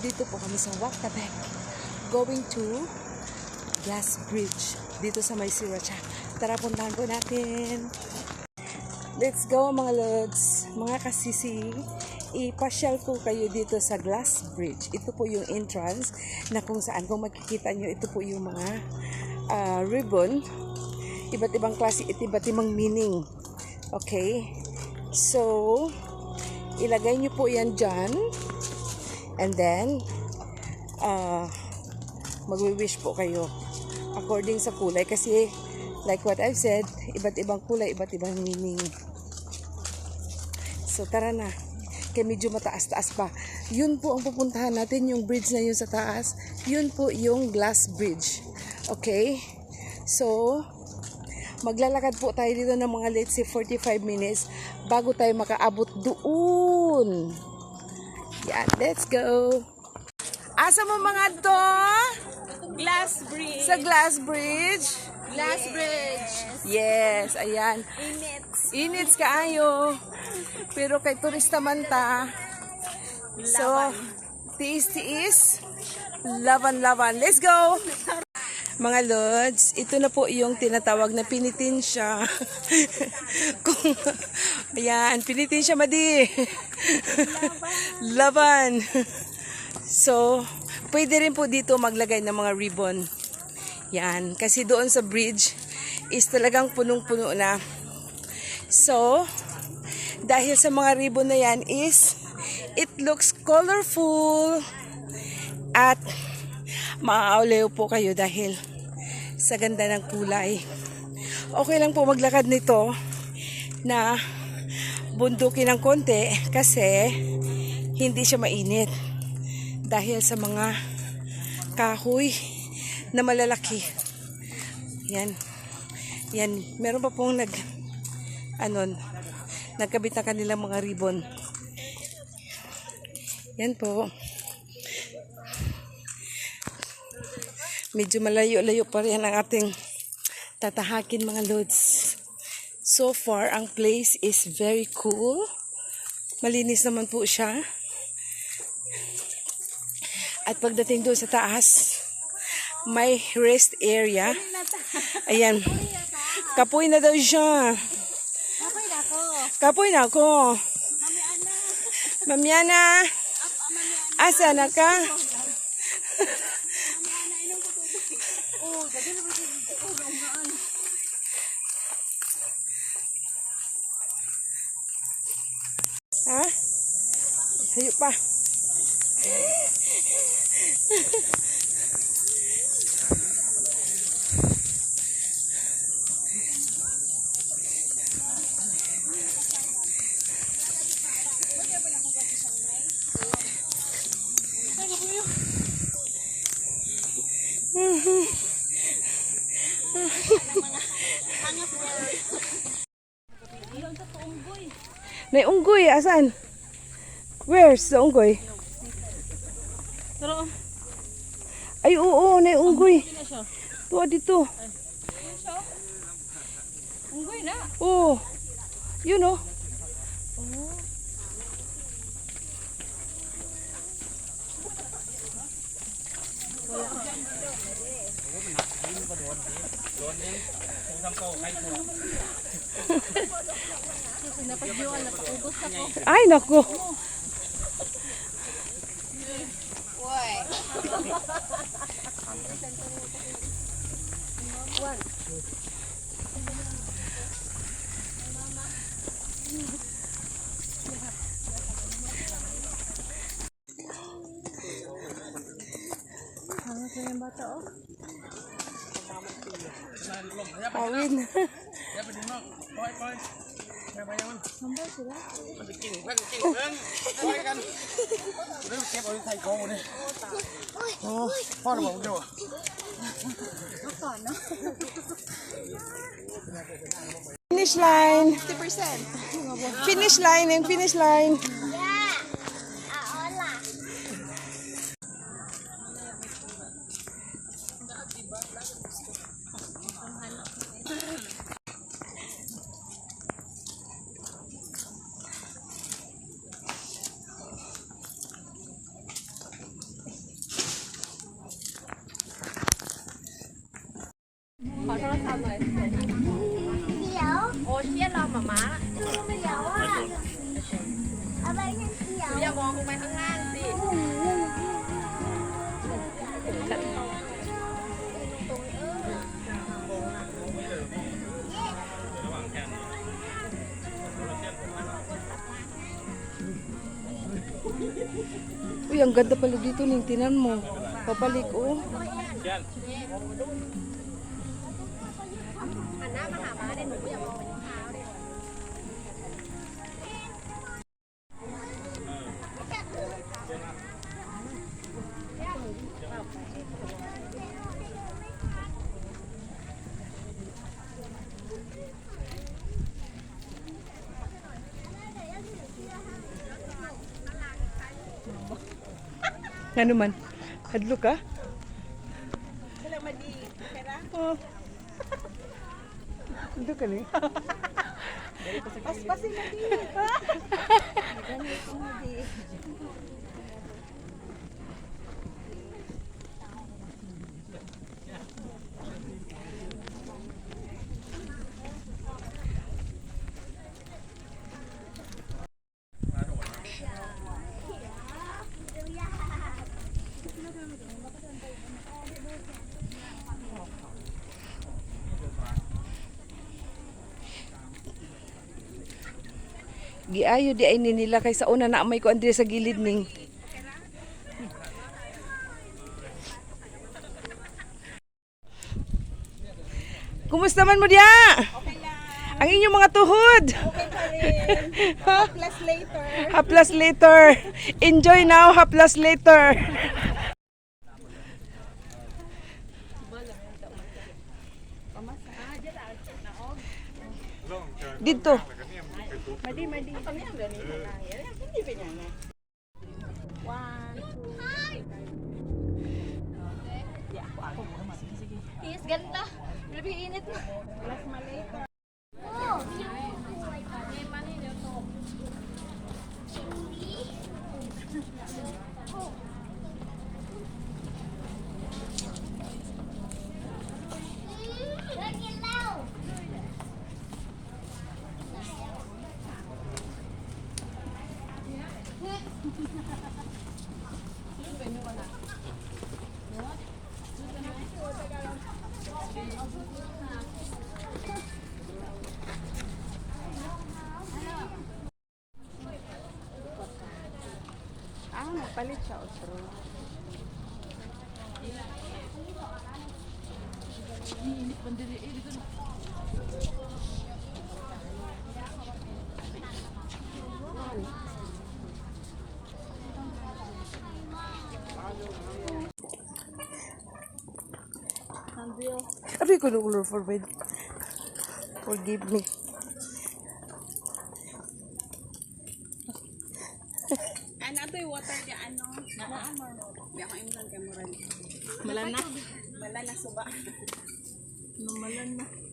Nandito po kami sa Wactabek, going to Glass Bridge dito sa may Sriracha. Tara, puntahan po natin. Let's go mga lods, mga kasisi. Ipasyal ko kayo dito sa Glass Bridge. Ito po yung entrance na kung saan, kung makikita nyo, ito po yung mga ribbon. Iba't ibang klase, iba't ibang meaning. Okay? So, ilagay nyo po yan dyan. And then, magwi-wish po kayo according sa kulay. Kasi, like what I've said, iba't ibang kulay, iba't ibang meaning. So, tara na. Kaya medyo mataas-taas pa. Yun po ang pupuntahan natin, yung bridge na yun sa taas. Yun po yung Glass Bridge. Okay? So, maglalakad po tayo dito ng mga let's say 45 minutes bago tayo makaabot doon. Yan, let's go. Asa mo mga to? Glass Bridge. Sa Glass Bridge? Glass Bridge. Yes, ayan. Inits kaayo. Pero kay turista man ta. So, tiis-tiis. Laban-laban. Let's go! Mga lods, ito na po yung tinatawag na pinitensya. Ayan, pinitensya madi. Laban. So, pwede rin po dito maglagay ng mga ribbon. Yan, kasi doon sa bridge is talagang punong-puno na. So, dahil sa mga ribbon na yan is, it looks colorful. At, maaawlew po kayo dahil sa ganda ng kulay. Okay lang po maglakad nito na bundukin ng konti kasi hindi siya mainit dahil sa mga kahoy na malalaki. Yan. Yan. Meron pa pong nagkabit na kanilang mga ribbon. Yan po. Medyo malayo-layo pa rin ang ating tatahakin mga lods. So far, ang place is very cool. Malinis naman po siya. At pagdating doon sa taas, may rest area. Ayan. Kapoy na daw siya. Kapoy na ako. Mamiana. Asa na ka? Ha? Hayo pa. May unggoy, asan? Where's the unggoy? Ay, oo, may unggoy. Tuwa dito. Unggoy na. Oo. Yun o. Ay, naku. Kawin. Finish line. 50%. Finish line, yung finish line. O, siya lang, mama. Siya mo ako maningan, si. Uy, ang ganda pala dito, Ning. Tinan mo. Pabalik, oh. Ano man? Hadlo ka? Sila madi, pera. Oh. Hadlo ka ni? Paspasin na di. Giayo di ay nila kay sa una na may ko andre sa gilid ning. Kumusta man mo diya? Okay lang. Ang inyong mga tuhod. Okay pa rin. Plus later. Haplas later. Enjoy now, haplas later. Dito. Madi. Kami ang ganito na. Hindi pa niya na. 1, 2. Yes, ganda. Lebih init na. Plus later. Nagpalit siya otro. Abi ko Lord forgive me. Ano ito yung water di ano? Naamor. Di ako imlan kay Moran. Malana. Malana suba. Malan na.